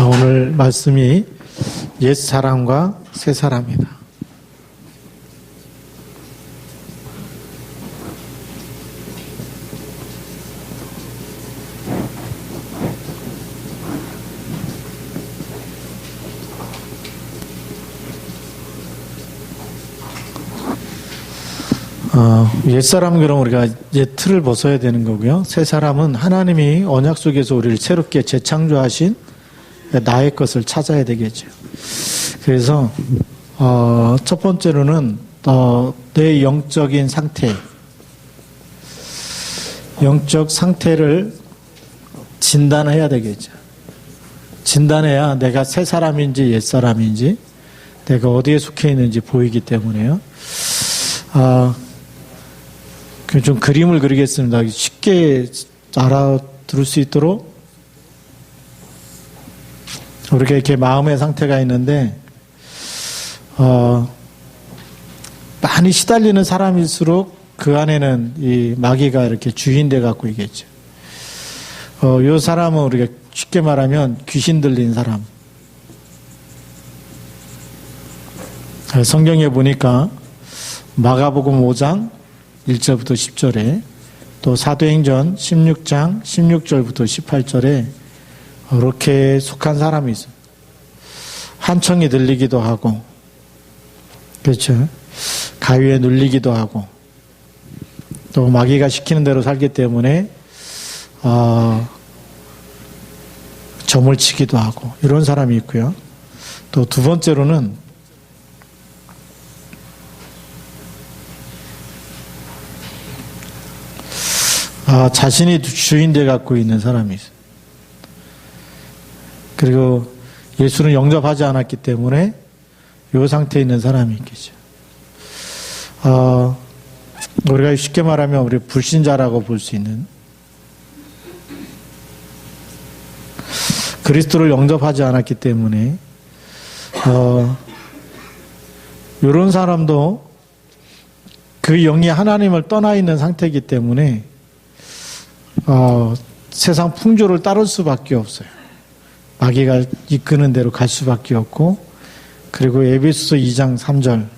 오늘 말씀이 옛사람과 새사람이다. 옛사람은 그럼 우리가 옛 틀을 벗어야 되는 거고요. 새사람은 하나님이 언약 속에서 우리를 새롭게 재창조하신 나의 것을 찾아야 되겠죠. 그래서 첫 번째로는 내 영적인 상태, 영적 상태를 진단해야 되겠죠. 진단해야 내가 새 사람인지 옛 사람인지 내가 어디에 속해 있는지 보이기 때문에요. 좀 그림을 그리겠습니다. 쉽게 알아들을 수 있도록 우리가 이렇게 마음의 상태가 있는데 많이 시달리는 사람일수록 그 안에는 이 마귀가 이렇게 주인돼 갖고 있겠죠. 이 사람은 우리가 쉽게 말하면 귀신 들린 사람. 성경에 보니까 마가복음 5장 1절부터 10절에 또 사도행전 16장 16절부터 18절에 이렇게 속한 사람이 있어요. 한청이 들리기도 하고, 그렇죠? 가위에 눌리기도 하고, 또 마귀가 시키는 대로 살기 때문에 점을 치기도 하고 이런 사람이 있고요. 또 두 번째로는 자신이 주인돼 갖고 있는 사람이 있어요. 그리고 예수는 영접하지 않았기 때문에 이 상태에 있는 사람이 있겠죠. 우리가 쉽게 말하면 우리 불신자라고 볼 수 있는, 그리스도를 영접하지 않았기 때문에 이런 사람도 그 영이 하나님을 떠나 있는 상태이기 때문에 세상 풍조를 따를 수밖에 없어요. 마귀가 이끄는 대로 갈 수밖에 없고, 그리고 에베소서 2장 3절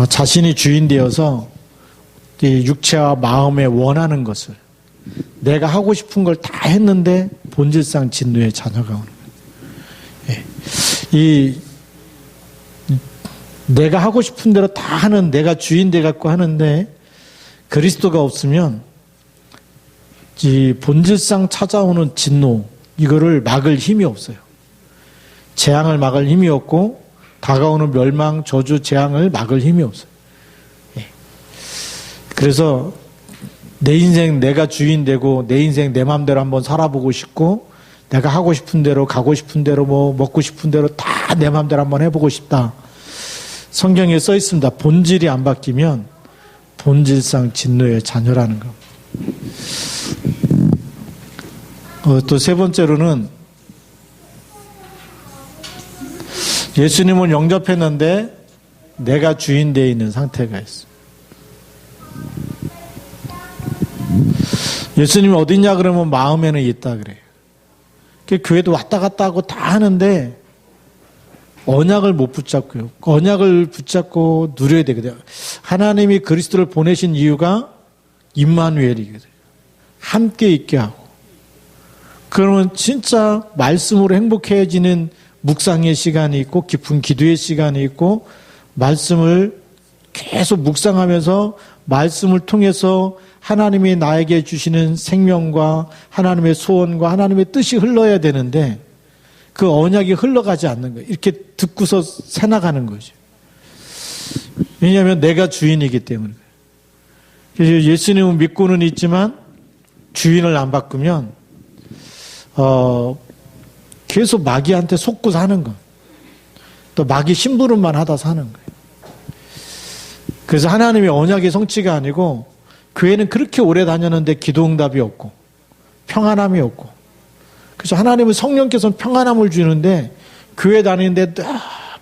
자신이 주인 되어서 이 육체와 마음에 원하는 것을, 내가 하고 싶은 걸 다 했는데 본질상 진노의 자녀가 오는 거예요. 이 내가 하고 싶은 대로 다 하는, 내가 주인 돼 갖고 하는데 그리스도가 없으면 이 본질상 찾아오는 진노, 이거를 막을 힘이 없어요. 재앙을 막을 힘이 없고 다가오는 멸망, 저주, 재앙을 막을 힘이 없어요. 그래서 내 인생 내가 주인 되고 내 인생 내 마음대로 한번 살아보고 싶고, 내가 하고 싶은 대로 가고 싶은 대로 뭐 먹고 싶은 대로 다 내 마음대로 한번 해보고 싶다. 성경에 써 있습니다. 본질이 안 바뀌면 본질상 진노의 자녀라는 거. 또 세 번째로는 예수님을 영접했는데 내가 주인 되어 있는 상태가 있어. 예수님이 어디 있냐 그러면 마음에는 있다 그래요. 교회도 왔다 갔다 하고 다 하는데 언약을 못 붙잡고요. 언약을 붙잡고 누려야 되거든요. 하나님이 그리스도를 보내신 이유가 임마누엘이거든요. 함께 있게 하고. 그러면 진짜 말씀으로 행복해지는 묵상의 시간이 있고, 깊은 기도의 시간이 있고, 말씀을 계속 묵상하면서 말씀을 통해서 하나님이 나에게 주시는 생명과 하나님의 소원과 하나님의 뜻이 흘러야 되는데 그 언약이 흘러가지 않는 거예요. 이렇게 듣고서 새나가는 거죠. 왜냐하면 내가 주인이기 때문에. 그래서 예수님은 믿고는 있지만 주인을 안 바꾸면 계속 마귀한테 속고 사는 거. 또 마귀 심부름만 하다 사는 거예요. 그래서 하나님의 언약의 성취가 아니고, 교회는 그렇게 오래 다녔는데 기도 응답이 없고 평안함이 없고, 그래서 하나님은 성령께서는 평안함을 주는데 교회 다니는데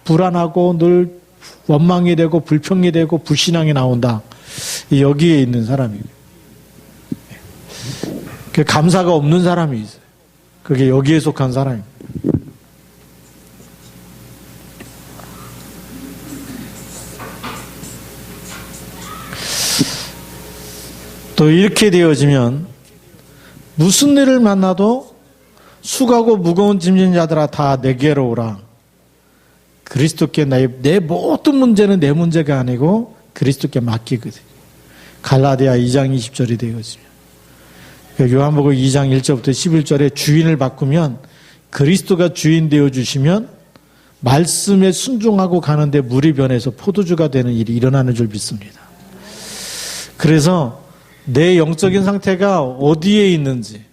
불안하고 늘 원망이 되고 불평이 되고 불신앙이 나온다. 여기에 있는 사람이에요. 그 감사가 없는 사람이 있어요. 그게 여기에 속한 사람입니다. 또 이렇게 되어지면 무슨 일을 만나도 수고하고 무거운 짐진 자들아 다 내게로 오라. 그리스도께 내 모든 문제는 내 문제가 아니고 그리스도께 맡기거든. 갈라디아 2장 20절이 되어지면 요한복음 2장 1절부터 11절에 주인을 바꾸면 그리스도가 주인 되어주시면 말씀에 순종하고 가는데 물이 변해서 포도주가 되는 일이 일어나는 줄 믿습니다. 그래서 내 영적인 상태가 어디에 있는지,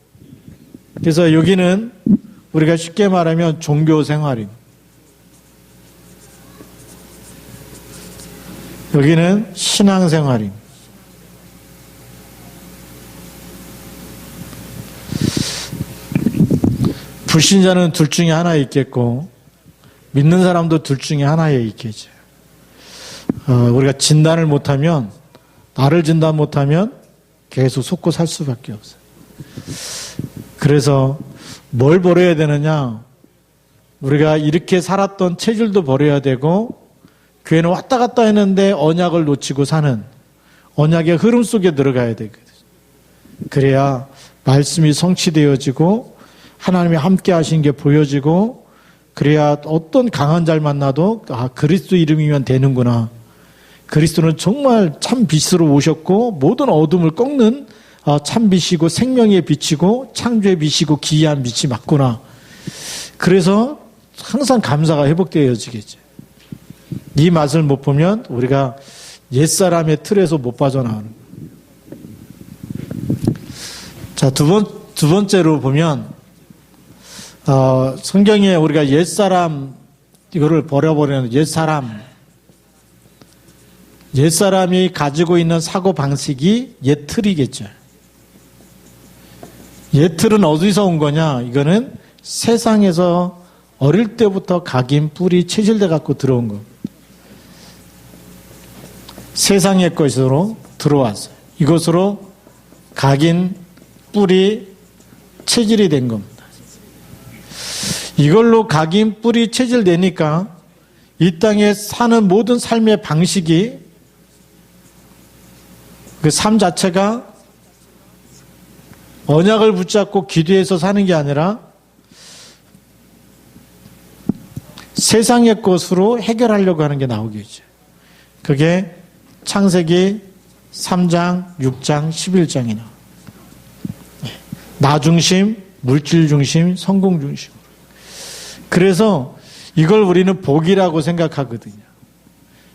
그래서 여기는 우리가 쉽게 말하면 종교 생활입니다. 여기는 신앙 생활입니다. 불신자는 둘 중에 하나에 있겠고 믿는 사람도 둘 중에 하나에 있겠죠. 우리가 진단을 못하면, 나를 진단 못하면 계속 속고 살 수밖에 없어요. 그래서 뭘 버려야 되느냐? 우리가 이렇게 살았던 체질도 버려야 되고, 교회는 왔다 갔다 했는데 언약을 놓치고 사는 언약의 흐름 속에 들어가야 되거든요. 그래야 말씀이 성취되어지고 하나님이 함께 하신 게 보여지고, 그래야 어떤 강한 자를 만나도 그리스도 이름이면 되는구나. 그리스도는 정말 참 빛으로 오셨고 모든 어둠을 꺾는 참 빛이고 생명의 빛이고 창조의 빛이고 기이한 빛이 맞구나. 그래서 항상 감사가 회복되어지겠죠. 이 맛을 못 보면 우리가 옛사람의 틀에서 못 빠져나오는 거예요. 자, 두 번째로 보면 성경에 우리가 옛사람, 이거를 버려버리는 옛사람이 가지고 있는 사고방식이 옛틀이겠죠. 옛틀은 어디서 온 거냐? 이거는 세상에서 어릴 때부터 각인, 뿌리, 체질돼 갖고 들어온 거. 세상의 것으로 들어왔어요. 이것으로 각인, 뿌리, 체질이 된 겁니다. 이걸로 각인, 뿌리, 체질 되니까 이 땅에 사는 모든 삶의 방식이, 그 삶 자체가 언약을 붙잡고 기도해서 사는 게 아니라 세상의 것으로 해결하려고 하는 게 나오겠죠. 그게 창세기 3장, 6장, 11장이 나와요. 나 중심, 물질 중심, 성공 중심. 그래서 이걸 우리는 복이라고 생각하거든요.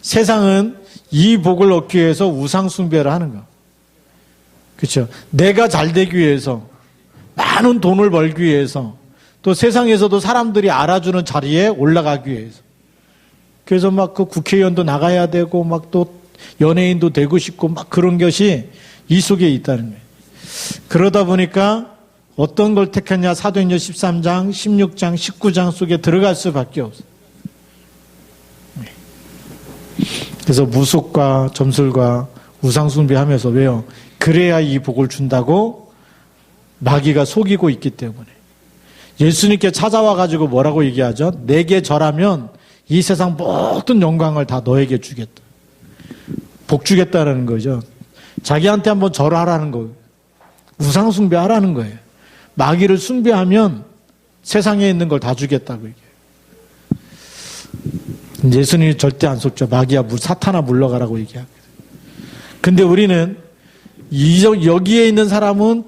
세상은 이 복을 얻기 위해서 우상 숭배를 하는 거. 그렇죠? 내가 잘 되기 위해서, 많은 돈을 벌기 위해서, 또 세상에서도 사람들이 알아주는 자리에 올라가기 위해서. 그래서 막 그 국회의원도 나가야 되고, 막 또 연예인도 되고 싶고, 막 그런 것이 이 속에 있다는 거예요. 그러다 보니까 어떤 걸 택했냐? 사도행전 13장, 16장, 19장 속에 들어갈 수밖에 없어요. 그래서 무속과 점술과 우상숭배하면서, 왜요? 그래야 이 복을 준다고 마귀가 속이고 있기 때문에. 예수님께 찾아와 가지고 뭐라고 얘기하죠? 내게 절하면 이 세상 모든 영광을 다 너에게 주겠다. 복 주겠다는 거죠. 자기한테 한번 절하라는 거예요. 우상숭배하라는 거예요. 마귀를 숭배하면 세상에 있는 걸 다 주겠다고 얘기해요. 예수님이 절대 안 속죠. 마귀야, 사탄아 물러가라고 얘기하거든요. 근데 우리는 여기에 있는 사람은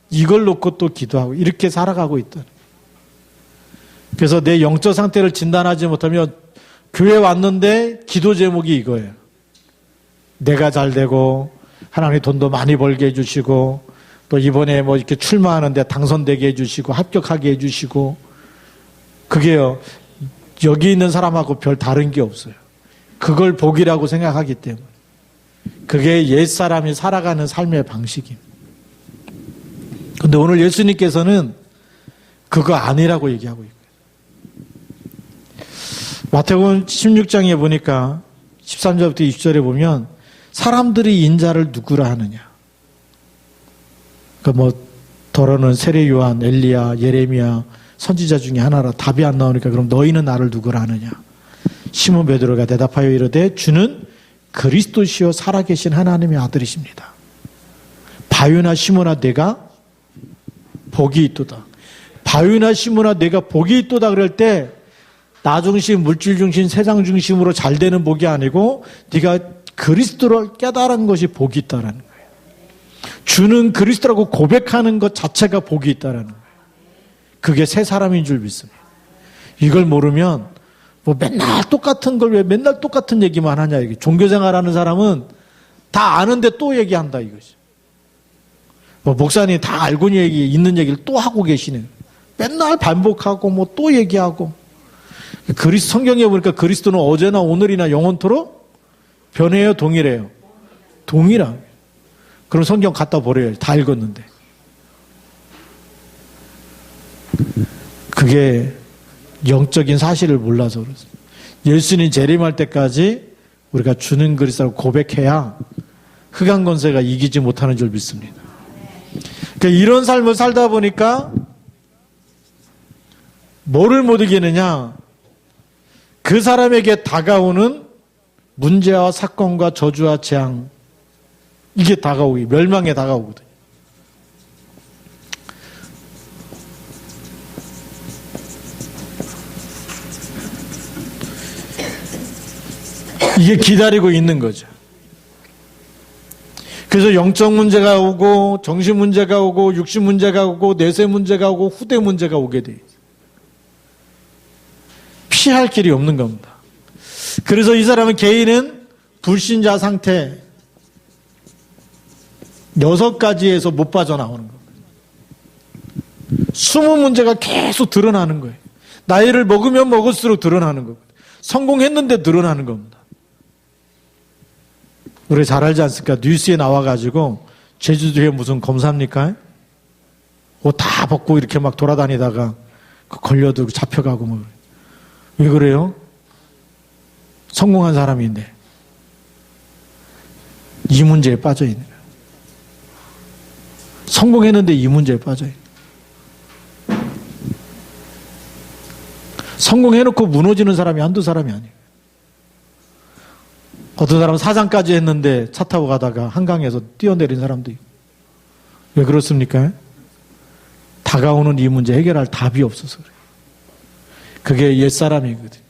이걸 놓고 또 기도하고 이렇게 살아가고 있다. 그래서 내 영적 상태를 진단하지 못하면 교회 왔는데 기도 제목이 이거예요. 내가 잘 되고 하나님 돈도 많이 벌게 해주시고 또 이번에 뭐 이렇게 출마하는데 당선되게 해주시고 합격하게 해주시고, 그게요, 여기 있는 사람하고 별 다른 게 없어요. 그걸 복이라고 생각하기 때문에. 그게 옛사람이 살아가는 삶의 방식입니다. 그런데 오늘 예수님께서는 그거 아니라고 얘기하고 있고요. 마태복음 16장에 보니까 13절부터 20절에 보면 사람들이 인자를 누구라 하느냐. 그러니까 뭐 더러는 세례 요한, 엘리야, 예레미야 선지자 중에 하나라. 답이 안 나오니까 그럼 너희는 나를 누구라 하느냐. 시몬 베드로가 대답하여 이르되 주는 그리스도시요 살아계신 하나님의 아들이십니다. 바요나 시몬아 내가 복이 있도다. 바요나 시몬아 내가 복이 있도다 그럴 때 나 중심, 물질 중심, 세상 중심으로 잘 되는 복이 아니고 네가 그리스도를 깨달은 것이 복이 있다라는 거예요. 주는 그리스도라고 고백하는 것 자체가 복이 있다라는 거예요. 그게 새 사람인 줄 믿습니다. 이걸 모르면 뭐 맨날 똑같은 걸 왜 맨날 똑같은 얘기만 하냐 이게. 종교생활하는 사람은 다 아는데 또 얘기한다 이거지. 뭐 목사님 다 알고 있는 얘기를 또 하고 계시네. 맨날 반복하고 뭐 또 얘기하고. 성경에 보니까 그리스도는 어제나 오늘이나 영원토록 변해요, 동일해요? 동일하. 그럼 성경 갖다 버려요. 다 읽었는데. 그게 영적인 사실을 몰라서 그렇습니다. 예수님 재림할 때까지 우리가 주는 그리스도라고 고백해야 흑암 권세가 이기지 못하는 줄 믿습니다. 그러니까 이런 삶을 살다 보니까 뭐를 못 이기느냐? 그 사람에게 다가오는 문제와 사건과 저주와 재앙, 이게 다가오기, 멸망에 다가오거든요. 이게 기다리고 있는 거죠. 그래서 영적 문제가 오고, 정신 문제가 오고, 육신 문제가 오고, 내세 문제가 오고, 후대 문제가 오게 돼요. 피할 길이 없는 겁니다. 그래서 이 사람은 개인은 불신자 상태 6가지에서 못 빠져나오는 겁니다. 숨은 문제가 계속 드러나는 거예요. 나이를 먹으면 먹을수록 드러나는 겁니다. 성공했는데 드러나는 겁니다. 우리 잘 알지 않습니까? 뉴스에 나와가지고 제주도에 무슨 검사입니까? 옷 다 벗고 이렇게 막 돌아다니다가 걸려들고 잡혀가고 뭐. 왜 그래요? 성공한 사람인데 이 문제에 빠져 있는 거예요. 성공했는데 이 문제에 빠져 있는 거예요. 성공해놓고 무너지는 사람이 한두 사람이 아니에요. 어떤 사람은 사장까지 했는데 차 타고 가다가 한강에서 뛰어내린 사람도 있고. 왜 그렇습니까? 다가오는 이 문제 해결할 답이 없어서 그래요. 그게 옛사람이거든요.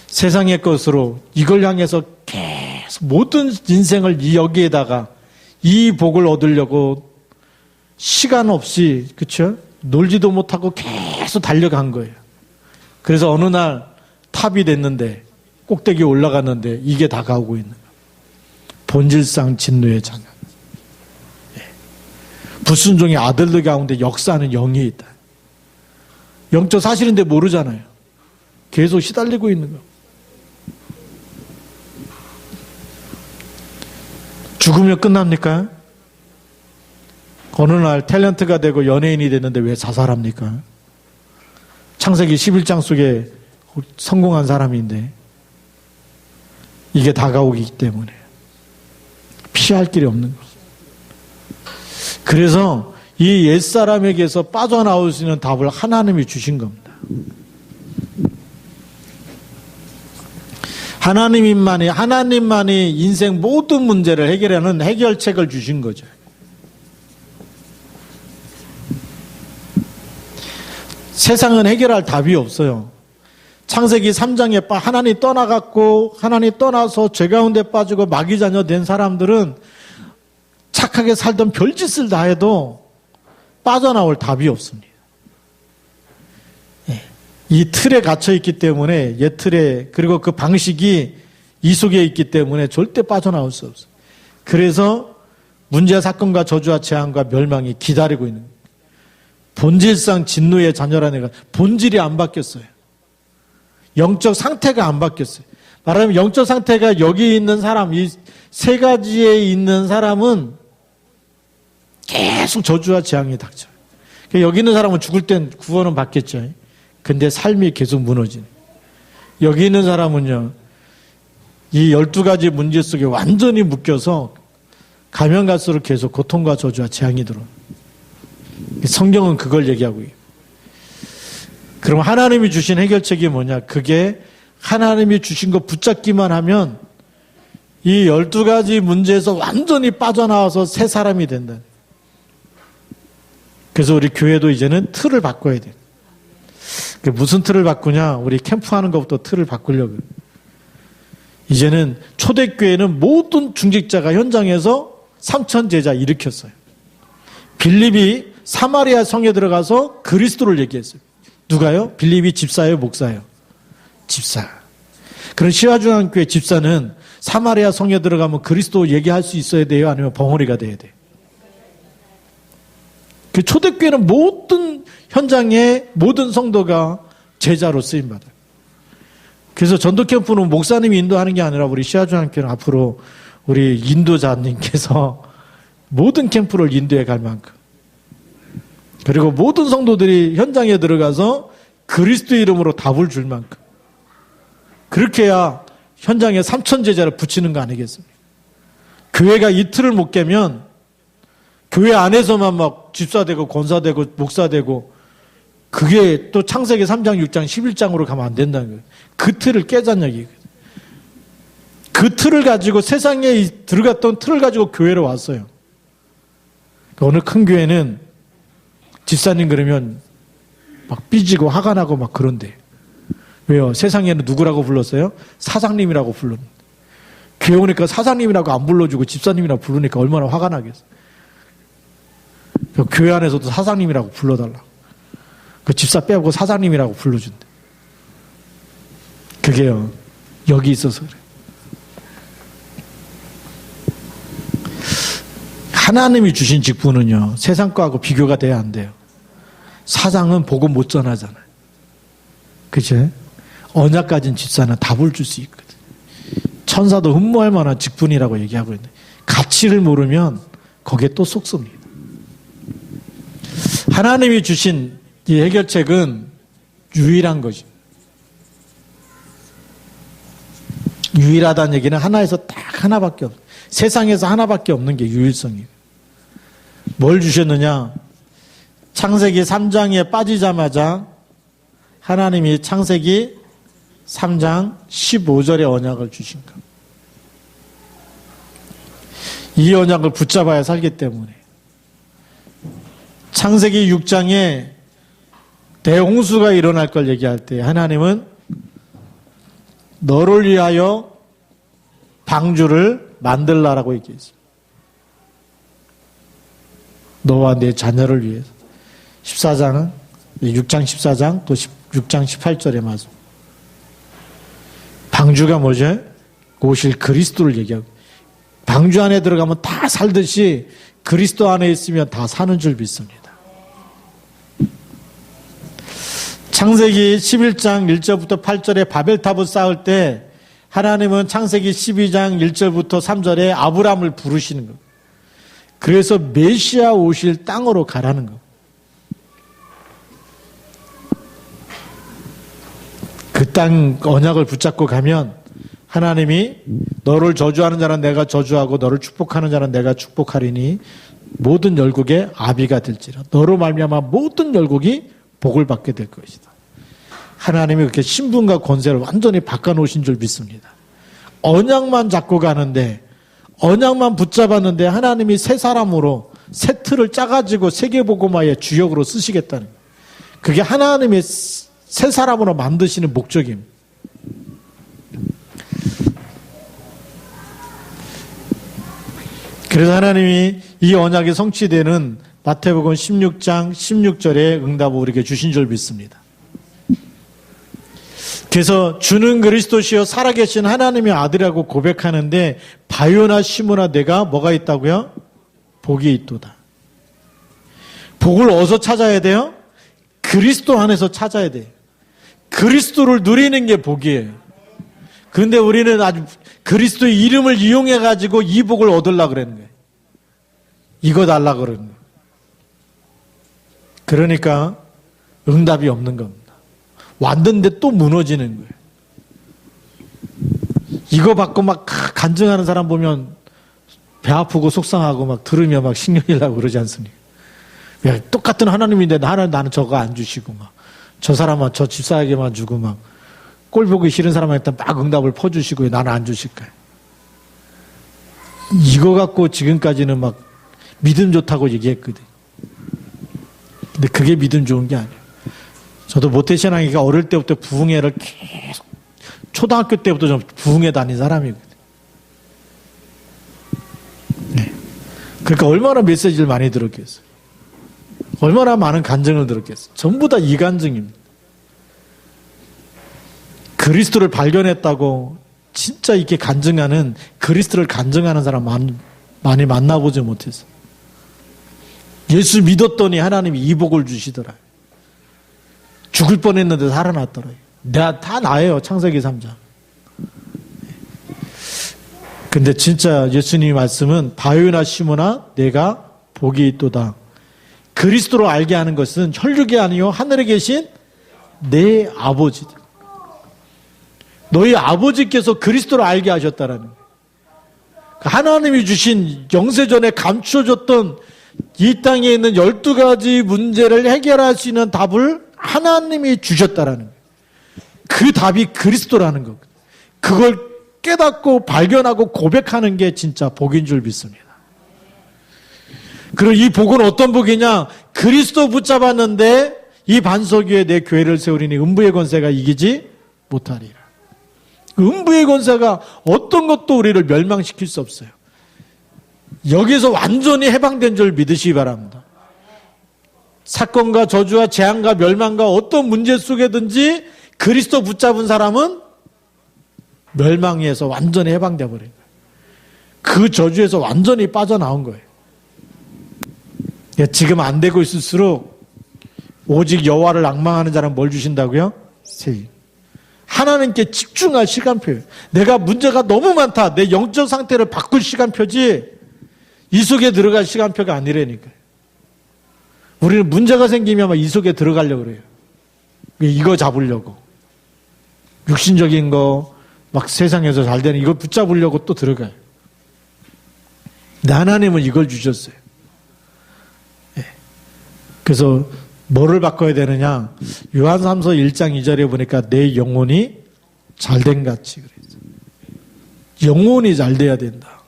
세상의 것으로 이걸 향해서 계속 모든 인생을 여기에다가 이 복을 얻으려고 시간 없이, 그쵸? 놀지도 못하고 계속 달려간 거예요. 그래서 어느 날 탑이 됐는데, 꼭대기에 올라갔는데 이게 다가오고 있는 거예요. 본질상 진노의 자녀. 불순종의 아들들 가운데 역사하는 영이 있다. 영적 사실인데 모르잖아요. 계속 시달리고 있는 거예요. 죽으면 끝납니까? 어느 날 탤런트가 되고 연예인이 됐는데 왜 자살합니까? 창세기 11장 속에 성공한 사람인데 이게 다가오기 때문에 피할 길이 없는 거죠. 그래서 이 옛사람에게서 빠져나올 수 있는 답을 하나님이 주신 겁니다. 하나님만이 인생 모든 문제를 해결하는 해결책을 주신 거죠. 세상은 해결할 답이 없어요. 창세기 3장에 하나님 떠나갔고 하나님 떠나서 죄 가운데 빠지고 마귀 자녀 된 사람들은 착하게 살던 별짓을 다 해도 빠져나올 답이 없습니다. 이 틀에 갇혀 있기 때문에, 옛 틀에, 그리고 그 방식이 이 속에 있기 때문에 절대 빠져나올 수 없어요. 그래서 문제와 사건과 저주와 재앙과 멸망이 기다리고 있는 거예요. 본질상 진노의 자녀라는 애가 본질이 안 바뀌었어요. 영적 상태가 안 바뀌었어요. 말하자면 영적 상태가 여기 있는 사람, 이 세 가지에 있는 사람은 계속 저주와 재앙이 닥쳐요. 여기 있는 사람은 죽을 땐 구원은 받겠죠. 근데 삶이 계속 무너지네. 여기 있는 사람은요, 이 12가지 문제 속에 완전히 묶여서 가면 갈수록 계속 고통과 저주와 재앙이 들어요. 성경은 그걸 얘기하고 있어요. 그럼 하나님이 주신 해결책이 뭐냐? 그게 하나님이 주신 거 붙잡기만 하면 이 12가지 문제에서 완전히 빠져나와서 새 사람이 된다. 그래서 우리 교회도 이제는 틀을 바꿔야 돼요. 무슨 틀을 바꾸냐? 우리 캠프하는 것부터 틀을 바꾸려고. 이제는 초대교회는 모든 중직자가 현장에서 3천 제자 일으켰어요. 빌립이 사마리아 성에 들어가서 그리스도를 얘기했어요. 누가요? 빌립이 집사예요? 목사예요? 집사. 그런 시화중앙교회 집사는 사마리아 성에 들어가면 그리스도 얘기할 수 있어야 돼요? 아니면 벙어리가 돼야 돼요? 그 초대교회는 모든 현장에 모든 성도가 제자로 쓰임받아요. 그래서 전도 캠프는 목사님이 인도하는 게 아니라 우리 시화중앙교회는 앞으로 우리 인도자님께서 모든 캠프를 인도해 갈 만큼, 그리고 모든 성도들이 현장에 들어가서 그리스도 이름으로 답을 줄 만큼, 그렇게 해야 현장에 3천 제자를 붙이는 거 아니겠습니까? 교회가 이틀을 못 깨면 교회 안에서만 막 집사되고 권사되고 목사되고, 그게 또 창세기 3장 6장 11장으로 가면 안 된다는 거예요. 그 틀을 깨자는 얘기거든요. 그 틀을 가지고, 세상에 들어갔던 틀을 가지고 교회로 왔어요. 어느 큰 교회는 집사님 그러면 막 삐지고 화가 나고 막 그런데. 왜요? 세상에는 누구라고 불렀어요? 사장님이라고 불렀는데. 교회 오니까 사장님이라고 안 불러주고 집사님이라고 부르니까 얼마나 화가 나겠어요. 교회 안에서도 사장님이라고 불러달라고. 그 집사 빼고 사장님이라고 불러준대. 그게요, 여기 있어서 그래. 하나님이 주신 직분은요, 세상 거하고 비교가 돼야 안 돼요. 사장은 복음 못 전하잖아요. 그치? 언약 가진 집사는 답을 줄 수 있거든. 천사도 흠모할 만한 직분이라고 얘기하고 있는데, 가치를 모르면 거기에 또 속습니다. 하나님이 주신 이 해결책은 유일한 거죠. 유일하다는 얘기는 하나에서 딱 하나밖에 없어요. 세상에서 하나밖에 없는 게 유일성이에요. 뭘 주셨느냐? 창세기 3장에 빠지자마자 하나님이 창세기 3장 15절의 언약을 주신 것. 이 언약을 붙잡아야 살기 때문에. 창세기 6장에 대홍수가 일어날 걸 얘기할 때 하나님은 너를 위하여 방주를 만들라라고 얘기했어요. 너와 내 자녀를 위해서. 14장은 6장 14장 또 6장 18절에 맞아. 방주가 뭐죠? 오실 그리스도를 얘기하고, 방주 안에 들어가면 다 살듯이 그리스도 안에 있으면 다 사는 줄 믿습니다. 창세기 11장 1절부터 8절에 바벨탑을 쌓을 때 하나님은 창세기 12장 1절부터 3절에 아브라함을 부르시는 것. 그래서 메시아 오실 땅으로 가라는 것. 그 땅 언약을 붙잡고 가면 하나님이 너를 저주하는 자는 내가 저주하고 너를 축복하는 자는 내가 축복하리니 모든 열국의 아비가 될지라. 너로 말미암아 모든 열국이 복을 받게 될 것이다. 하나님이 그렇게 신분과 권세를 완전히 바꿔놓으신 줄 믿습니다. 언약만 잡고 가는데, 언약만 붙잡았는데 하나님이 새 사람으로 새 틀을 짜가지고 세계복음화의 주역으로 쓰시겠다는 거예요. 그게 하나님의 새 사람으로 만드시는 목적입니다. 그래서 하나님이 이 언약이 성취되는 마태복음 16장 16절에 응답을 우리에게 주신 줄 믿습니다. 그래서 주는 그리스도시요 살아계신 하나님의 아들이라고 고백하는데, 바요나 시므나 내가 뭐가 있다고요? 복이 있도다. 복을 어디서 찾아야 돼요? 그리스도 안에서 찾아야 돼요. 그리스도를 누리는 게 복이에요. 그런데 우리는 아주 그리스도의 이름을 이용해가지고 이 복을 얻으려고 그러는 거예요. 이거 달라고 그러는 거예요. 그러니까 응답이 없는 겁니다. 왔는데 또 무너지는 거예요. 이거 받고 막 간증하는 사람 보면 배 아프고 속상하고 막 들으며 막 신경이 나고 그러지 않습니까? 야, 똑같은 하나님인데 나는 저거 안 주시고 막 저 사람은 저 집사에게만 주고 막 꼴 보기 싫은 사람한테 막 응답을 퍼주시고 나는 안 주실까요? 이거 갖고 지금까지는 막 믿음 좋다고 얘기했거든. 근데 그게 믿음 좋은 게 아니에요. 저도 모태신앙이가 어릴 때부터 부흥회를 계속 초등학교 때부터 좀 부흥회 다닌 사람이거든. 네. 그러니까 얼마나 메시지를 많이 들었겠어요. 얼마나 많은 간증을 들었겠어요. 전부 다 이 간증입니다. 그리스도를 발견했다고 진짜 이렇게 간증하는, 그리스도를 간증하는 사람 많이 만나보지 못했어요. 예수 믿었더니 하나님이 이복을 주시더라. 죽을 뻔했는데 살아났더라. 다 나예요. 창세기 3장. 근데 진짜 예수님의 말씀은 바요나 시몬아 내가 복이 있도다. 그리스도로 알게 하는 것은 혈육이 아니요 하늘에 계신 내 아버지다. 너희 아버지께서 그리스도를 알게 하셨다라는 거예요. 하나님이 주신 영세전에 감추어졌던 이 땅에 있는 12가지 문제를 해결할 수 있는 답을 하나님이 주셨다라는 거예요. 그 답이 그리스도라는 거예요. 그걸 깨닫고 발견하고 고백하는 게 진짜 복인 줄 믿습니다. 그리고 이 복은 어떤 복이냐? 그리스도 붙잡았는데 이 반석 위에 내 교회를 세우리니 음부의 권세가 이기지 못하리라. 음부의 권세가 어떤 것도 우리를 멸망시킬 수 없어요. 여기서 완전히 해방된 줄 믿으시기 바랍니다. 사건과 저주와 재앙과 멸망과 어떤 문제 속에든지 그리스도 붙잡은 사람은 멸망에서 완전히 해방되어 버린 거예요. 그 저주에서 완전히 빠져나온 거예요. 지금 안 되고 있을수록 오직 여호와를 앙망하는 자는 뭘 주신다고요? 세임. 하나님께 집중할 시간표예요. 내가 문제가 너무 많다. 내 영적 상태를 바꿀 시간표지 이 속에 들어갈 시간표가 아니라니까요. 우리는 문제가 생기면 막 이 속에 들어가려고 그래요. 이거 잡으려고. 육신적인 거, 막 세상에서 잘 되는 이걸 붙잡으려고 또 들어가요. 근데 하나님은 이걸 주셨어요. 그래서 뭐를 바꿔야 되느냐? 요한삼서 1장 2절에 보니까 내 영혼이 잘된 같이 그랬어요. 영혼이 잘 돼야 된다.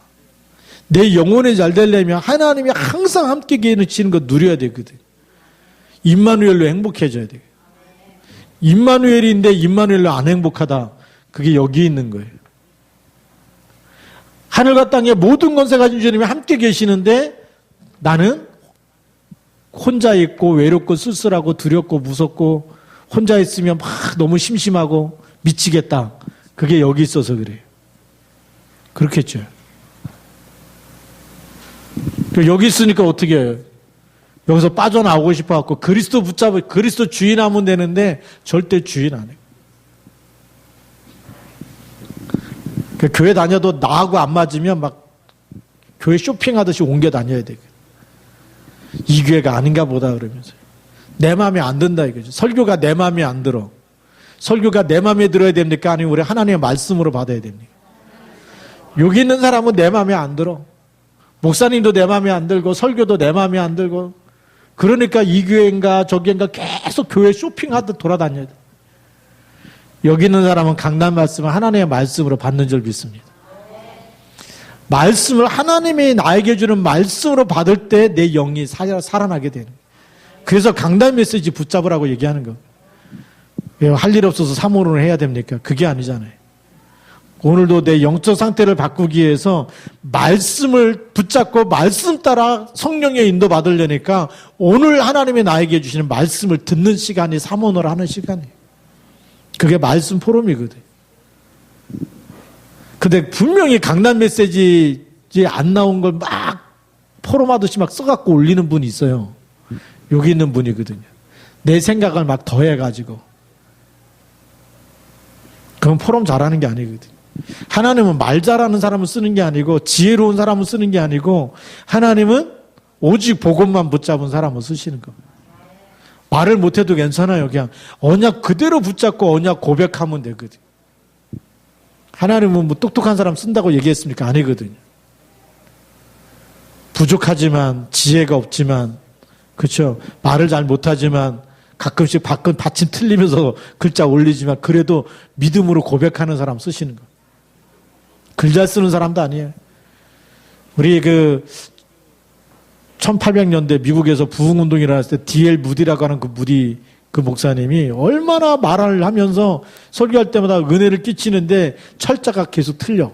내 영혼이 잘 되려면 하나님이 항상 함께 계시는 거 누려야 되거든. 임마누엘로 행복해져야 돼요. 임마누엘인데 임마누엘로 안 행복하다. 그게 여기 있는 거예요. 하늘과 땅의 모든 권세 가진 주님이 함께 계시는데 나는 혼자 있고 외롭고 쓸쓸하고 두렵고 무섭고 혼자 있으면 막 너무 심심하고 미치겠다. 그게 여기 있어서 그래요. 그렇겠죠. 여기 있으니까 어떻게 해요? 여기서 빠져나오고 싶어갖고 그리스도 붙잡고 그리스도 주인하면 되는데 절대 주인 안 해요. 교회 다녀도 나하고 안 맞으면 막 교회 쇼핑하듯이 옮겨 다녀야 되거든요. 이 교회가 아닌가 보다 그러면서 내 마음에 안 든다 이거죠. 설교가 내 마음에 안 들어. 설교가 내 마음에 들어야 됩니까? 아니면 우리 하나님의 말씀으로 받아야 됩니까? 여기 있는 사람은 내 마음에 안 들어. 목사님도 내 마음에 안 들고 설교도 내 마음에 안 들고 그러니까 이 교회인가 저 교회인가 계속 교회 쇼핑하듯 돌아다녀야 돼. 여기 있는 사람은 강단 말씀을 하나님의 말씀으로 받는 줄 믿습니다. 말씀을 하나님이 나에게 주는 말씀으로 받을 때 내 영이 살아나게 되는 거예요. 그래서 강단 메시지 붙잡으라고 얘기하는 거예요. 왜 할 일 없어서 사모론을 해야 됩니까? 그게 아니잖아요. 오늘도 내 영적 상태를 바꾸기 위해서 말씀을 붙잡고 말씀 따라 성령의 인도 받으려니까 오늘 하나님이 나에게 주시는 말씀을 듣는 시간이 사모를 하는 시간이에요. 그게 말씀 포럼이거든. 근데 분명히 강단 메시지 안 나온 걸 막 포럼하듯이 막 써갖고 올리는 분이 있어요. 여기 있는 분이거든요. 내 생각을 막 더해가지고. 그건 포럼 잘하는 게 아니거든요. 하나님은 말 잘하는 사람을 쓰는 게 아니고 지혜로운 사람을 쓰는 게 아니고 하나님은 오직 복음만 붙잡은 사람을 쓰시는 겁니다. 말을 못해도 괜찮아요. 그냥 언약 그대로 붙잡고 언약 고백하면 되거든요. 하나님은 뭐 똑똑한 사람 쓴다고 얘기했습니까? 아니거든요. 부족하지만 지혜가 없지만 그렇죠. 말을 잘 못하지만 가끔씩 받침 틀리면서 글자 올리지만 그래도 믿음으로 고백하는 사람 쓰시는 거. 글 잘 쓰는 사람도 아니에요. 우리 1800년대 미국에서 부흥운동이 일어났을 때 D.L. 무디라고 하는 그 목사님이 얼마나 말을 하면서 설교할 때마다 은혜를 끼치는데 철자가 계속 틀려.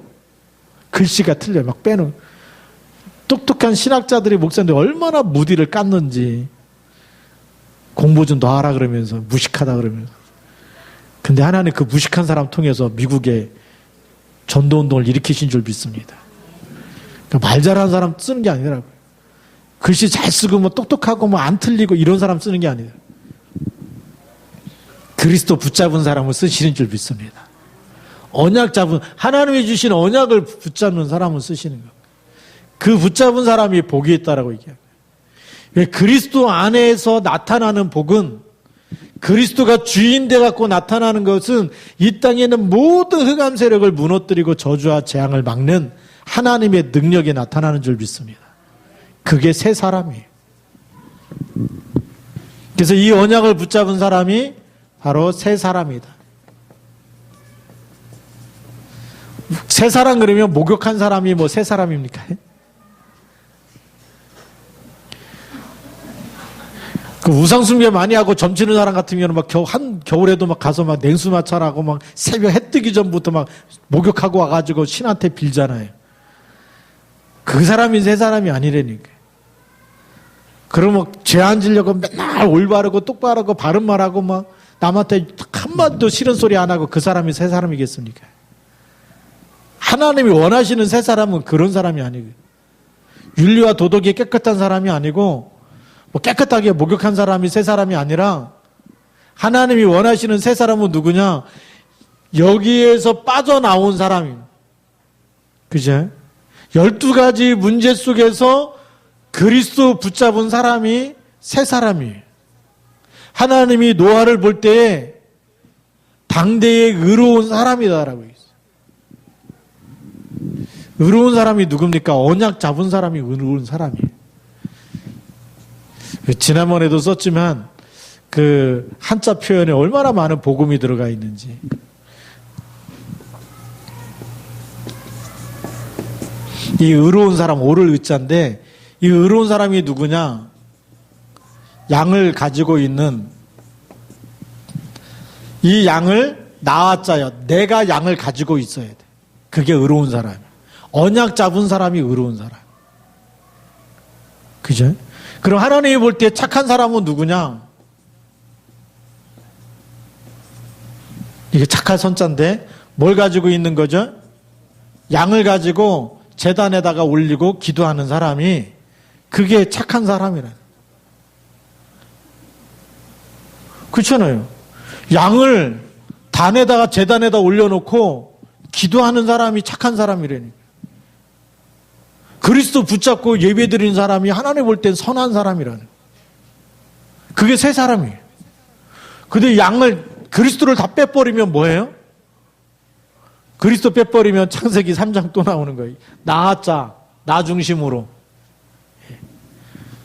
글씨가 틀려. 막 빼는. 똑똑한 신학자들이 목사인데 얼마나 무디를 깠는지. 공부 좀 더 하라 그러면서 무식하다 그러면서. 근데 하나님 그 무식한 사람 통해서 미국에 전도운동을 일으키신 줄 믿습니다. 그러니까 말 잘하는 사람 쓰는 게 아니더라고요. 글씨 잘 쓰고 뭐 똑똑하고 뭐 안 틀리고 이런 사람 쓰는 게 아니에요. 그리스도 붙잡은 사람을 쓰시는 줄 믿습니다. 언약 잡은 하나님이 주신 언약을 붙잡는 사람을 쓰시는 거. 그 붙잡은 사람이 복이 있다라고 얘기해요. 그리스도 안에서 나타나는 복은 그리스도가 주인 돼 갖고 나타나는 것은 이 땅에 있는 모든 흑암 세력을 무너뜨리고 저주와 재앙을 막는 하나님의 능력이 나타나는 줄 믿습니다. 그게 새 사람이에요. 그래서 이 언약을 붙잡은 사람이 바로 새 사람이다. 새 사람 그러면 목욕한 사람이 뭐 새 사람입니까? 그 우상숭배 많이 하고 점치는 사람 같으면 막 겨울에도 막 가서 막 냉수 마찰하고 막 새벽 해 뜨기 전부터 막 목욕하고 와가지고 신한테 빌잖아요. 그 사람이 새 사람이 아니라니까. 그러면 죄 안 지려고 맨날 올바르고 똑바르고 바른 말하고 막 남한테 한마디도 싫은 소리 안 하고 그 사람이 새 사람이겠습니까? 하나님이 원하시는 새 사람은 그런 사람이 아니고 윤리와 도덕이 깨끗한 사람이 아니고 뭐 깨끗하게 목욕한 사람이 새 사람이 아니라 하나님이 원하시는 새 사람은 누구냐? 여기에서 빠져나온 사람입니다. 그죠? 12가지 문제 속에서 그리스도 붙잡은 사람이 새 사람이에요. 하나님이 노아를 볼 때에 당대의 의로운 사람이다라고 했어요. 의로운 사람이 누굽니까? 언약 잡은 사람이 의로운 사람이에요. 지난번에도 썼지만 그 한자 표현에 얼마나 많은 복음이 들어가 있는지. 이 의로운 사람, 오를 의자인데 이 의로운 사람이 누구냐? 양을 가지고 있는 이 양을 낳았자요. 내가 양을 가지고 있어야 돼. 그게 의로운 사람이야. 언약 잡은 사람이 의로운 사람. 그죠? 그럼 하나님이 볼 때 착한 사람은 누구냐? 이게 착할 선자인데 뭘 가지고 있는 거죠? 양을 가지고 제단에다가 올리고 기도하는 사람이 그게 착한 사람이라. 그렇잖아요. 양을 단에다가 제단에다 올려놓고 기도하는 사람이 착한 사람이라니까. 그리스도 붙잡고 예배드리는 사람이 하나님 볼 땐 선한 사람이라는. 그게 새 사람이에요. 근데 양을 그리스도를 다 빼버리면 뭐예요? 그리스도 빼버리면 창세기 3장 또 나오는 거예요. 나자, 나 중심으로.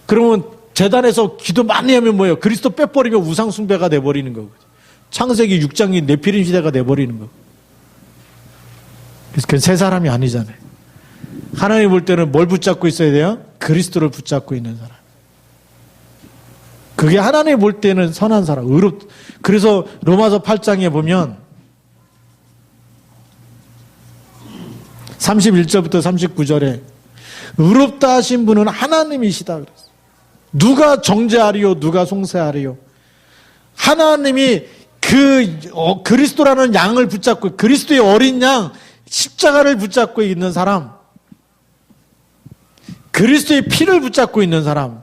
그러면 제단에서 기도 많이 하면 뭐예요? 그리스도 빼버리면 우상숭배가 돼버리는 거거든요. 창세기 6장이 네피림 시대가 돼버리는 거. 그래서 그건 새 사람이 아니잖아요. 하나님 볼 때는 뭘 붙잡고 있어야 돼요? 그리스도를 붙잡고 있는 사람. 그게 하나님 볼 때는 선한 사람, 그래서 로마서 8장에 보면 31절부터 39절에 의롭다 하신 분은 하나님이시다 그랬어요. 누가 정죄하리요? 누가 송사하리요? 하나님이 그리스도라는 양을 붙잡고 그리스도의 어린 양 십자가를 붙잡고 있는 사람, 그리스도의 피를 붙잡고 있는 사람,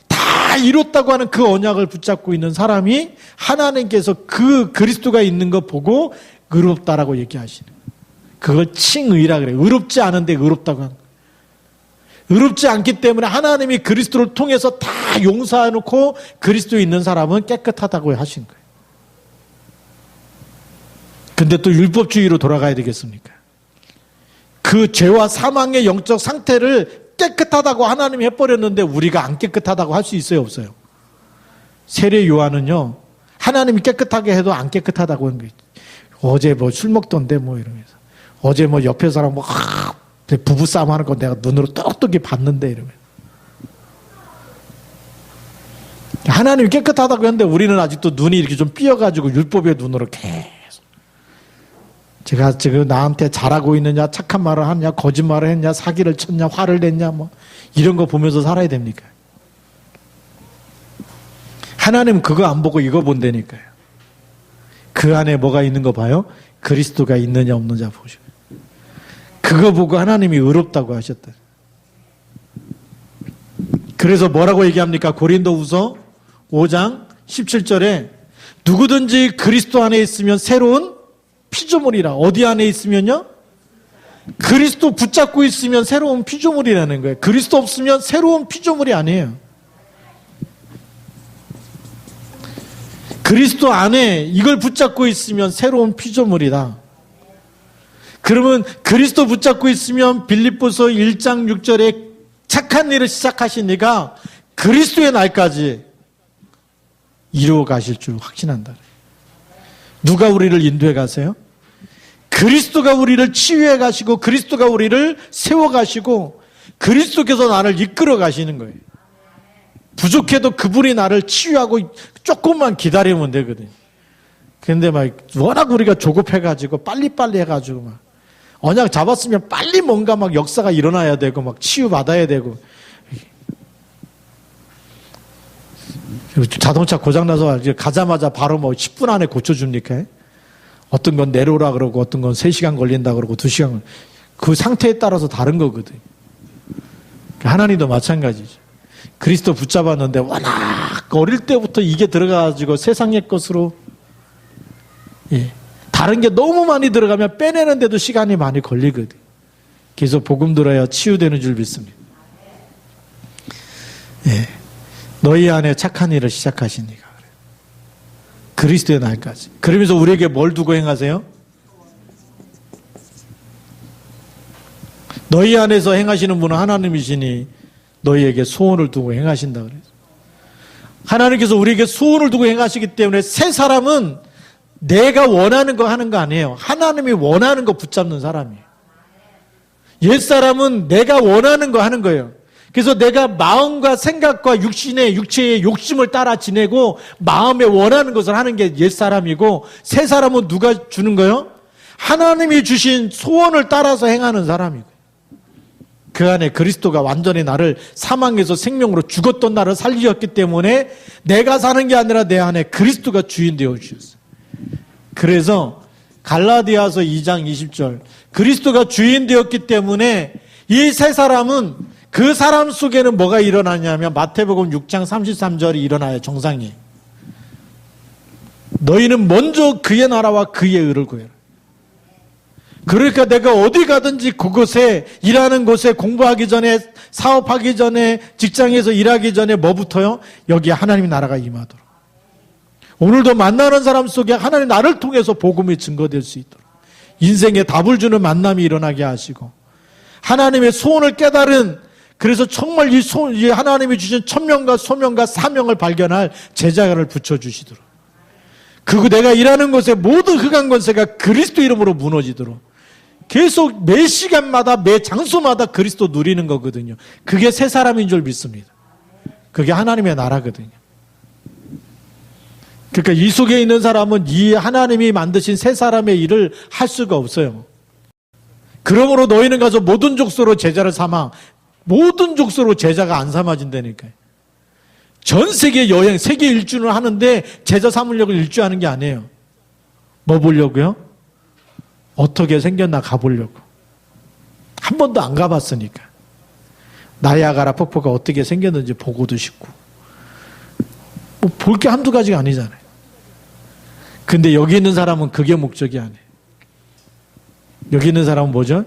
다 이뤘다고 하는 그 언약을 붙잡고 있는 사람이 하나님께서 그 그리스도가 있는 거 보고 의롭다라고 얘기하시는 거예요. 그걸 칭의라 그래요. 의롭지 않은데 의롭다고 하는 거예요. 의롭지 않기 때문에 하나님이 그리스도를 통해서 다 용서해놓고 그리스도에 있는 사람은 깨끗하다고 하신 거예요. 근데 또 율법주의로 돌아가야 되겠습니까? 그 죄와 사망의 영적 상태를 깨끗하다고 하나님이 해버렸는데 우리가 안 깨끗하다고 할 수 있어요, 없어요? 세례 요한은요, 하나님이 깨끗하게 해도 안 깨끗하다고 하는 거예요. 어제 뭐 술 먹던데 뭐 이러면서. 어제 뭐 옆에 사람 뭐 부부싸움 하는 거 내가 눈으로 똑똑히 봤는데 이러면서. 하나님이 깨끗하다고 했는데 우리는 아직도 눈이 이렇게 좀 삐어가지고 율법의 눈으로 계속. 제가 지금 나한테 잘하고 있느냐, 착한 말을 하냐, 거짓말을 했냐, 사기를 쳤냐, 화를 냈냐, 뭐 이런 거 보면서 살아야 됩니까? 하나님은 그거 안 보고 이거 본다니까요. 그 안에 뭐가 있는 거 봐요? 그리스도가 있느냐 없느냐 보시고. 그거 보고 하나님이 의롭다고 하셨다. 그래서 뭐라고 얘기합니까? 고린도후서 5장 17절에 누구든지 그리스도 안에 있으면 새로운 피조물이라. 어디 안에 있으면요? 그리스도 붙잡고 있으면 새로운 피조물이라는 거예요. 그리스도 없으면 새로운 피조물이 아니에요. 그리스도 안에 이걸 붙잡고 있으면 새로운 피조물이다. 그러면 그리스도 붙잡고 있으면 빌립보서 1장 6절에 착한 일을 시작하신 이가 그리스도의 날까지 이루어 가실 줄 확신한다. 누가 우리를 인도해 가세요? 그리스도가 우리를 치유해 가시고 그리스도가 우리를 세워 가시고 그리스도께서 나를 이끌어 가시는 거예요. 부족해도 그분이 나를 치유하고 조금만 기다리면 되거든요. 그런데 막 워낙 우리가 조급해 가지고 빨리빨리 해 가지고 막 언약 잡았으면 빨리 뭔가 막 역사가 일어나야 되고 막 치유받아야 되고. 자동차 고장나서 가자마자 바로 뭐 10분 안에 고쳐줍니까? 어떤 건 내려오라 그러고 어떤 건 3시간 걸린다 그러고 2시간. 그 상태에 따라서 다른 거거든. 하나님도 마찬가지죠. 그리스도 붙잡았는데 워낙 어릴 때부터 이게 들어가가지고 세상의 것으로 다른 게 너무 많이 들어가면 빼내는데도 시간이 많이 걸리거든. 그래서 복음 들어야 치유되는 줄 믿습니다. 너희 안에 착한 일을 시작하시니까 그래요. 그리스도의 날까지. 그러면서 우리에게 뭘 두고 행하세요? 너희 안에서 행하시는 분은 하나님이시니 너희에게 소원을 두고 행하신다 그래요. 하나님께서 우리에게 소원을 두고 행하시기 때문에 새 사람은 내가 원하는 거 하는 거 아니에요. 하나님이 원하는 거 붙잡는 사람이에요. 옛 사람은 내가 원하는 거 하는 거예요. 그래서 내가 마음과 생각과 육체의 욕심을 따라 지내고 마음에 원하는 것을 하는 게 옛 사람이고 새 사람은 누가 주는 거예요? 하나님이 주신 소원을 따라서 행하는 사람이고 그 안에 그리스도가 완전히 나를 사망에서 생명으로 죽었던 나를 살리셨기 때문에 내가 사는 게 아니라 내 안에 그리스도가 주인 되어 주셨어요. 그래서 갈라디아서 2장 20절 그리스도가 주인 되었기 때문에 이 세 사람은 그 사람 속에는 뭐가 일어나냐면 마태복음 6장 33절이 일어나요. 정상이. 너희는 먼저 그의 나라와 그의 의를 구해라. 그러니까 내가 어디 가든지 그곳에 일하는 곳에 공부하기 전에 사업하기 전에 직장에서 일하기 전에 뭐부터요? 여기에 하나님의 나라가 임하도록. 오늘도 만나는 사람 속에 하나님 나를 통해서 복음이 증거될 수 있도록 인생에 답을 주는 만남이 일어나게 하시고 하나님의 소원을 깨달은 그래서 정말 이 하나님이 주신 천명과 소명과 사명을 발견할 제자를 붙여주시도록 그리고 내가 일하는 곳에 모든 흑암 권세가 그리스도 이름으로 무너지도록 계속 매 시간마다 매 장소마다 그리스도 누리는 거거든요. 그게 새 사람인 줄 믿습니다. 그게 하나님의 나라거든요. 그러니까 이 속에 있는 사람은 이 하나님이 만드신 새 사람의 일을 할 수가 없어요. 그러므로 너희는 가서 모든 족속으로 제자를 삼아 모든 족속으로 제자가 안 삼아진다니까요. 전 세계 여행, 세계 일주를 하는데 제자 삼으려고 일주하는 게 아니에요. 뭐 보려고요? 어떻게 생겼나 가보려고. 한 번도 안 가봤으니까. 나야가라 폭포가 어떻게 생겼는지 보고도 싶고. 뭐 볼 게 한두 가지가 아니잖아요. 근데 여기 있는 사람은 그게 목적이 아니에요. 여기 있는 사람은 뭐죠?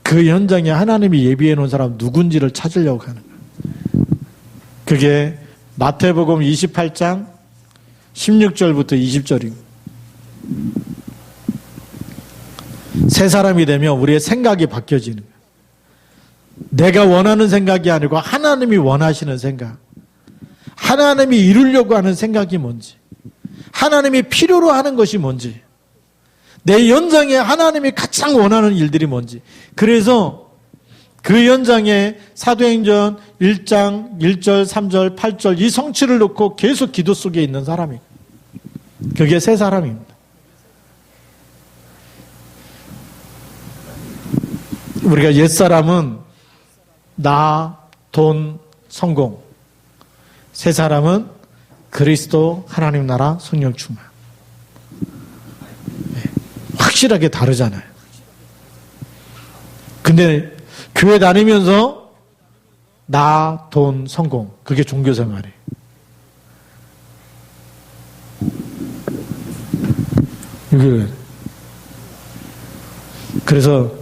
그 현장에 하나님이 예비해 놓은 사람 누군지를 찾으려고 하는 거예요. 그게 마태복음 28장 16절부터 20절입니다. 새 사람이 되면 우리의 생각이 바뀌어지는 거예요. 내가 원하는 생각이 아니고 하나님이 원하시는 생각. 하나님이 이루려고 하는 생각이 뭔지, 하나님이 필요로 하는 것이 뭔지, 내 연장에 하나님이 가장 원하는 일들이 뭔지. 그래서 그 연장에 사도행전 1장 1절, 3절, 8절 이 성취를 놓고 계속 기도 속에 있는 사람이, 그게 세 사람입니다. 우리가 옛사람은 나, 돈, 성공. 세 사람은 그리스도, 하나님 나라, 성령 충만. 확실하게 다르잖아요. 근데 교회 다니면서 나, 돈, 성공. 그게 종교생활이에요. 그래서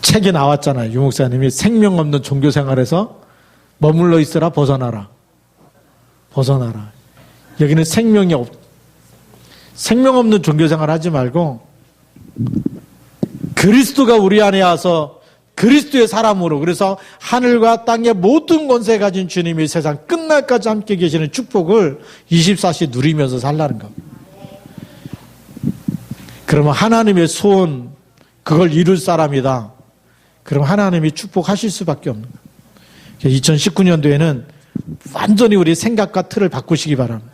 책이 나왔잖아요. 유 목사님이 생명 없는 종교생활에서 머물러 있으라, 벗어나라. 벗어나라. 여기는 생명 없는 종교생활 하지 말고 그리스도가 우리 안에 와서 그리스도의 사람으로, 그래서 하늘과 땅의 모든 권세 가진 주님이 세상 끝날까지 함께 계시는 축복을 24시 누리면서 살라는 겁니다. 그러면 하나님의 소원, 그걸 이룰 사람이다. 그럼 하나님이 축복하실 수밖에 없는 거예요. 2019년도에는 완전히 우리 생각과 틀을 바꾸시기 바랍니다.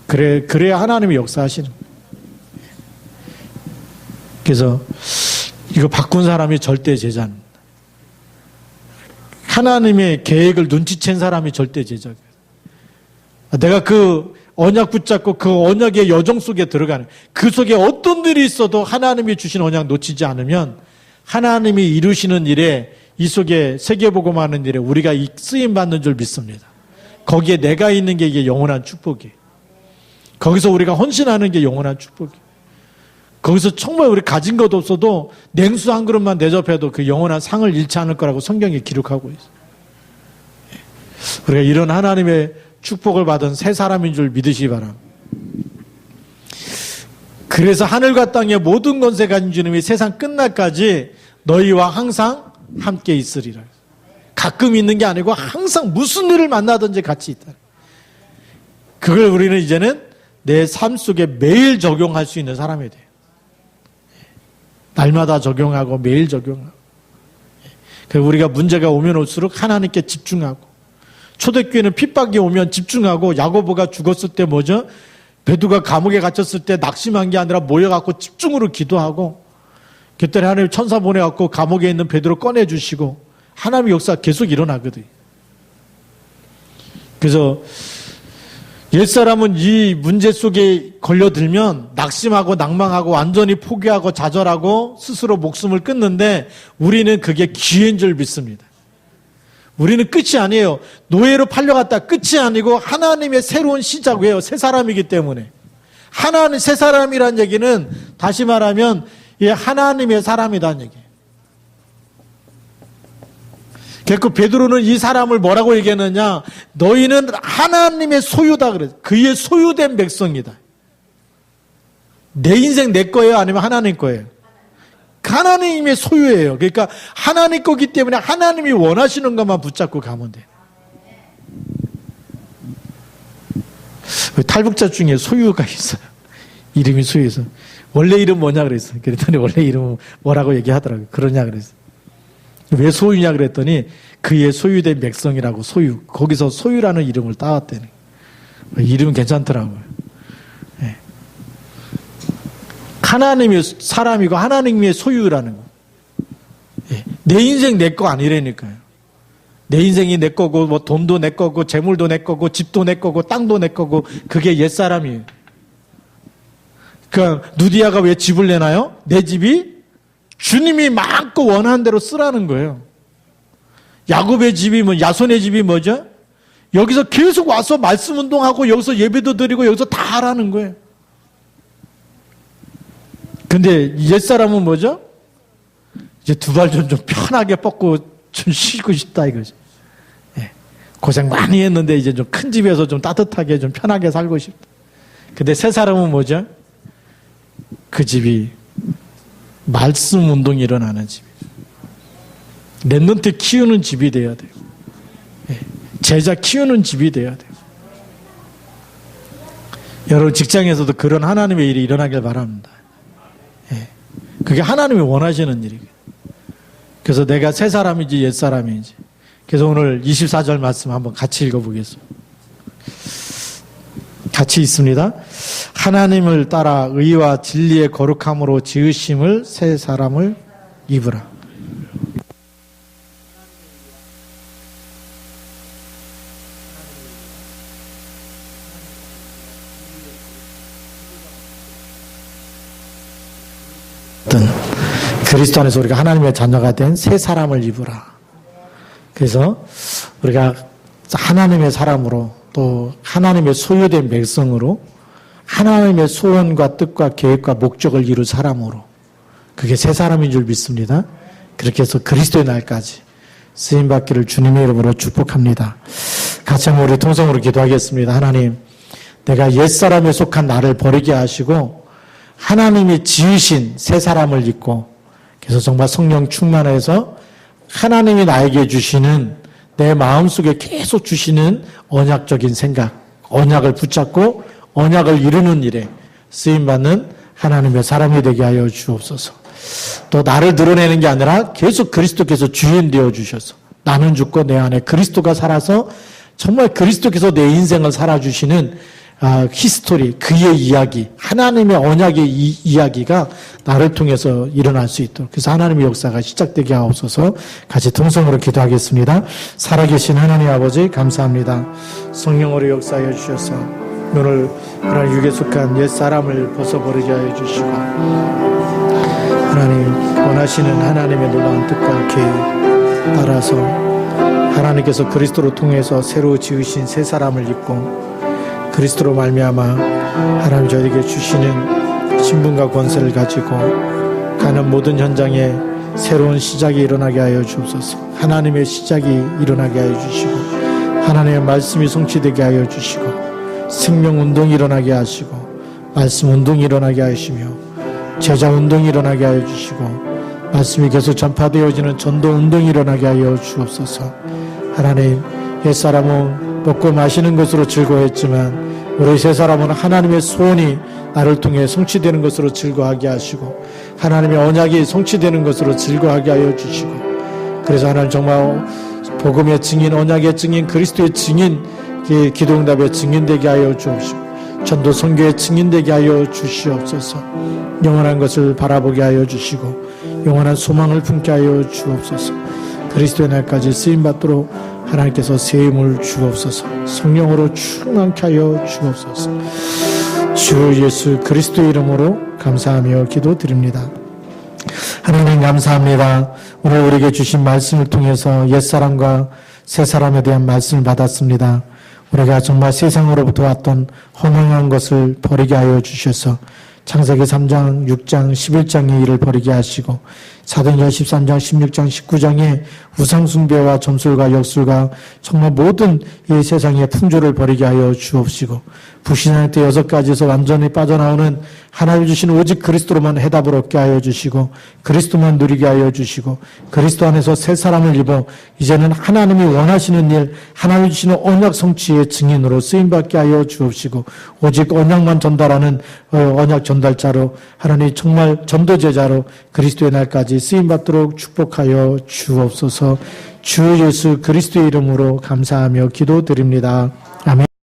그래야 하나님이 역사하시는 거예요. 그래서 이거 바꾼 사람이 절대 제자입니다. 하나님의 계획을 눈치챈 사람이 절대 제자예요. 내가 그 언약 붙잡고 그 언약의 여정 속에 들어가는, 그 속에 어떤 일이 있어도 하나님이 주신 언약 놓치지 않으면 하나님이 이루시는 일에, 이 속에 세계복음하는 일에 우리가 쓰임받는 줄 믿습니다. 거기에 내가 있는 게 이게 영원한 축복이에요. 거기서 우리가 헌신하는 게 영원한 축복이에요. 거기서 정말 우리 가진 것 없어도 냉수 한 그릇만 대접해도 그 영원한 상을 잃지 않을 거라고 성경에 기록하고 있어요. 우리가 이런 하나님의 축복을 받은 새 사람인 줄 믿으시기 바랍니다. 그래서 하늘과 땅의 모든 권세 가진 주님이 세상 끝날까지 너희와 항상 함께 있으리라. 가끔 있는 게 아니고 항상 무슨 일을 만나든지 같이 있다. 그걸 우리는 이제는 내 삶 속에 매일 적용할 수 있는 사람이 돼요. 날마다 적용하고 매일 적용하고. 그래서 우리가 문제가 오면 올수록 하나님께 집중하고, 초대교회는 핍박이 오면 집중하고, 야고보가 죽었을 때 뭐죠? 베드로가 감옥에 갇혔을 때 낙심한 게 아니라 모여갖고 집중으로 기도하고, 그때 하나님 천사 보내갖고 감옥에 있는 베드로 꺼내주시고, 하나님의 역사 계속 일어나거든요. 그래서 옛사람은 이 문제 속에 걸려들면 낙심하고 낭망하고 완전히 포기하고 좌절하고 스스로 목숨을 끊는데, 우리는 그게 기회인 줄 믿습니다. 우리는 끝이 아니에요. 노예로 팔려갔다 끝이 아니고 하나님의 새로운 시작이에요. 새 사람이기 때문에. 새 사람이란 얘기는 다시 말하면 하나님의 사람이라는 얘기예요. 그래서 베드로는 이 사람을 뭐라고 얘기했느냐? 너희는 하나님의 소유다 그랬어요. 그의 소유된 백성이다. 내 인생 내 거예요? 아니면 하나님 거예요? 하나님의 소유예요. 그러니까 하나님 거기 때문에 하나님이 원하시는 것만 붙잡고 가면 돼요. 탈북자 중에 소유가 있어요. 이름이 소유해서. 원래 이름 뭐냐 그랬어요. 그랬더니 원래 이름 뭐라고 얘기하더라고요. 그러냐 그랬어요. 왜 소유냐 그랬더니 그의 소유된 백성이라고, 소유. 거기서 소유라는 이름을 따왔대요. 이름 괜찮더라고요. 네. 하나님의 사람이고 하나님의 소유라는 거. 네. 내 인생 내 거 아니라니까요. 내 인생이 내 거고, 뭐 돈도 내 거고, 재물도 내 거고, 집도 내 거고, 땅도 내 거고, 그게 옛사람이에요. 그러니까 누디아가 왜 집을 내나요? 내 집이 주님이 마음껏 원하는 대로 쓰라는 거예요. 야곱의 집이 야손의 집이 뭐죠? 여기서 계속 와서 말씀 운동하고 여기서 예배도 드리고 여기서 다 하라는 거예요. 근데 옛사람은 뭐죠? 이제 두 발 좀 편하게 뻗고 좀 쉬고 싶다 이거지. 예. 고생 많이 했는데 이제 좀 큰 집에서 좀 따뜻하게 좀 편하게 살고 싶다. 근데 새 사람은 뭐죠? 그 집이 말씀 운동이 일어나는 집이에요. 랩런트 키우는 집이 돼야 돼요. 예. 제자 키우는 집이 돼야 돼요. 여러분 직장에서도 그런 하나님의 일이 일어나길 바랍니다. 예. 그게 하나님이 원하시는 일이에요. 그래서 내가 새 사람인지 옛 사람인지. 그래서 오늘 24절 말씀 한번 같이 읽어보겠습니다. 같이 있습니다. 하나님을 따라 의와 진리의 거룩함으로 지으심을 새 사람을 입으라. 그리스도 안에서 우리가 하나님의 자녀가 된 새 사람을 입으라. 그래서 우리가 하나님의 사람으로 또 하나님의 소유된 백성으로 하나님의 소원과 뜻과 계획과 목적을 이룰 사람으로 그게 새 사람인 줄 믿습니다. 그렇게 해서 그리스도의 날까지 쓰임받기를 주님의 이름으로 축복합니다. 같이 한번 우리 통성으로 기도하겠습니다. 하나님, 내가 옛사람에 속한 나를 버리게 하시고 하나님이 지으신 새 사람을 입고 그래서 정말 성령 충만해서 하나님이 나에게 주시는 내 마음속에 계속 주시는 언약적인 생각, 언약을 붙잡고 언약을 이루는 일에 쓰임받는 하나님의 사람이 되게 하여 주옵소서. 또 나를 드러내는 게 아니라 계속 그리스도께서 주인 되어 주셔서 나는 죽고 내 안에 그리스도가 살아서 정말 그리스도께서 내 인생을 살아주시는 히스토리, 그의 이야기, 하나님의 언약의 이야기가 나를 통해서 일어날 수 있도록 그래서 하나님의 역사가 시작되게 하옵소서. 같이 통성으로 기도하겠습니다. 살아계신 하나님 아버지 감사합니다. 성령으로 역사하여 주셔서 오늘 그런 육에 속한 옛사람을 벗어버리게 하여 주시고 하나님 원하시는 하나님의 놀라운 뜻과 계획 따라서 하나님께서 그리스도로 통해서 새로 지으신 새 사람을 입고 그리스도로 말미암아 하나님 저에게 주시는 신분과 권세를 가지고 가는 모든 현장에 새로운 시작이 일어나게 하여 주옵소서. 하나님의 시작이 일어나게 하여 주시고 하나님의 말씀이 성취되게 하여 주시고 생명운동이 일어나게 하시고 말씀운동이 일어나게 하시며 제자운동이 일어나게 하여 주시고 말씀이 계속 전파되어지는 전도운동이 일어나게 하여 주옵소서. 하나님, 옛사람은 먹고 마시는 것으로 즐거워했지만 우리 새 사람은 하나님의 소원이 나를 통해 성취되는 것으로 즐거워하게 하시고 하나님의 언약이 성취되는 것으로 즐거워하게 하여 주시고 그래서 하나님 정말 복음의 증인, 언약의 증인, 그리스도의 증인, 기도응답의 증인되게 하여 주옵시고 전도 선교의 증인되게 하여 주시옵소서. 영원한 것을 바라보게 하여 주시고 영원한 소망을 품게 하여 주옵소서. 그리스도의 날까지 쓰임받도록 하나님께서 새 힘을 주옵소서. 성령으로 충만케 하여 주옵소서. 주 예수 그리스도의 이름으로 감사하며 기도드립니다. 하나님 감사합니다. 오늘 우리에게 주신 말씀을 통해서 옛사람과 새사람에 대한 말씀을 받았습니다. 우리가 정말 세상으로부터 왔던 허망한 것을 버리게 하여 주셔서 창세기 3장, 6장, 11장의 일을 버리게 하시고 사도행전 13장, 16장, 19장의 우상숭배와 점술과 역술과 정말 모든 이 세상의 풍조를 버리게 하여 주옵시고 불신할 때 6가지에서 완전히 빠져나오는 하나님 주신 오직 그리스도로만 해답을 얻게 하여 주시고 그리스도만 누리게 하여 주시고 그리스도 안에서 새 사람을 입어 이제는 하나님이 원하시는 일, 하나님 주시는 언약 성취의 증인으로 쓰임받게 하여 주옵시고 오직 언약만 전달하는 언약 전달자로 하나님 정말 전도제자로 그리스도의 날까지 쓰임받도록 축복하여 주옵소서. 주 예수 그리스도의 이름으로 감사하며 기도드립니다. 아멘.